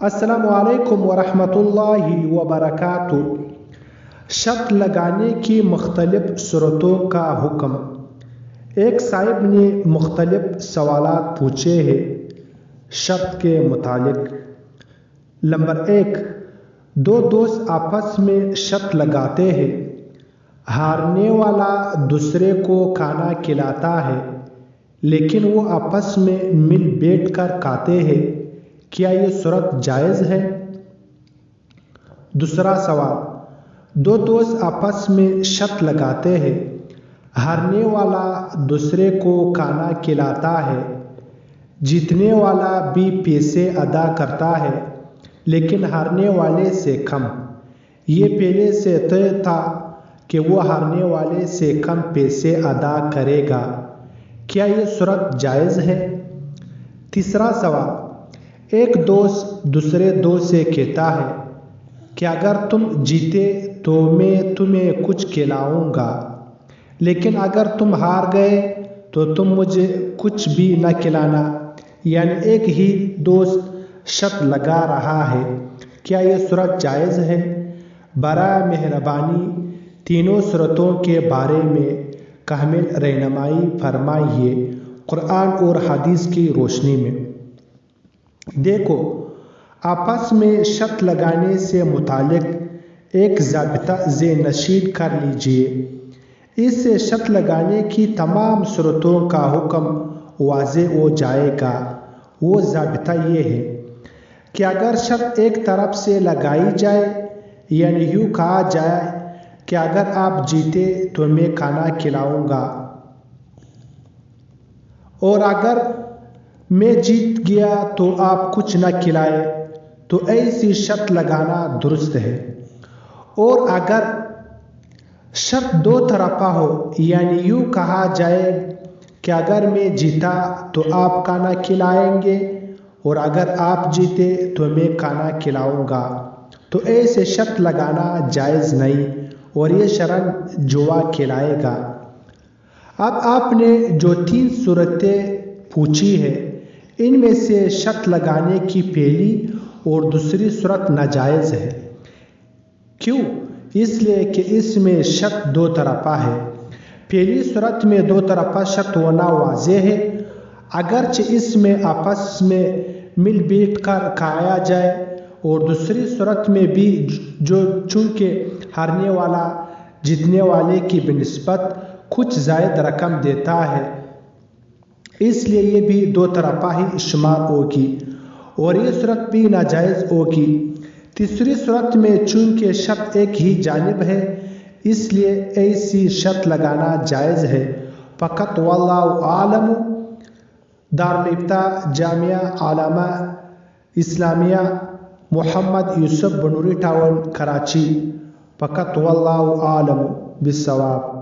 السلام علیکم ورحمۃ اللہ وبرکاتہ۔ شرط لگانے کی مختلف صورتوں کا حکم۔ ایک صاحب نے مختلف سوالات پوچھے ہیں شرط کے متعلق۔ نمبر 1، دو دوست آپس میں شرط لگاتے ہیں، ہارنے والا دوسرے کو کھانا کھلاتا ہے لیکن وہ آپس میں مل بیٹھ کر کھاتے ہیں، کیا یہ صورت جائز ہے؟ دوسرا سوال، دو دوست آپس میں شرط لگاتے ہیں، ہارنے والا دوسرے کو کھانا کھلاتا ہے، جیتنے والا بھی پیسے ادا کرتا ہے لیکن ہارنے والے سے کم۔ یہ پہلے سے طے تھا کہ وہ ہارنے والے سے کم پیسے ادا کرے گا، کیا یہ صورت جائز ہے؟ تیسرا سوال، ایک دوست دوسرے دوست سے کہتا ہے کہ اگر تم جیتے تو میں تمہیں کچھ کھلاؤں گا، لیکن اگر تم ہار گئے تو تم مجھے کچھ بھی نہ کھلانا، یعنی ایک ہی دوست شرط لگا رہا ہے، کیا یہ صورت جائز ہے؟ برائے مہربانی تینوں صورتوں کے بارے میں کامل رہنمائی فرمائیے قرآن اور حدیث کی روشنی میں۔ دیکھو، آپس میں شرط لگانے سے متعلق ایک ضابطہ ذہن نشین کر لیجئے۔ اس سے شرط لگانے کی تمام صورتوں کا حکم واضح ہو جائے گا۔ وہ ضابطہ یہ ہے کہ اگر شرط ایک طرف سے لگائی جائے، یعنی یوں کہا جائے کہ اگر آپ جیتے تو میں کھانا کھلاؤں گا اور اگر میں جیت گیا تو آپ کچھ نہ کھلائے، تو ایسی شرط لگانا درست ہے۔ اور اگر شرط دو طرفہ ہو، یعنی یوں کہا جائے کہ اگر میں جیتا تو آپ کھانا کھلائیں گے اور اگر آپ جیتے تو میں کھانا کھلاؤں گا، تو ایسے شرط لگانا جائز نہیں اور یہ شرعاً جوا کھلائے گا۔ اب آپ نے جو تین صورتیں پوچھی ہیں، ان میں سے شرط لگانے کی پہلی اور دوسری صورت ناجائز ہے۔ کیوں؟ اس لیے کہ اس میں شرط دو طرفہ ہے۔ پہلی صورت میں دو طرفہ شرط ہونا واضح ہے، اگرچہ اس میں آپس میں مل بیٹھ کر کھایا جائے، اور دوسری صورت میں بھی جو چونکہ ہارنے والا جیتنے والے کی بنسبت کچھ زائد رقم دیتا ہے، اس لیے یہ بھی دو طرفہ ہی شمار ہوگی اور یہ صورت بھی ناجائز ہوگی۔ تیسری صورت میں چونکہ شرط ایک ہی جانب ہے، اس لیے ایسی شرط لگانا جائز ہے۔ فقط واللہ عالم۔ دارالفتاح جامعہ علامہ اسلامیہ محمد یوسف بنوری ٹاؤن کراچی۔ فقط واللہ عالم بالصواب۔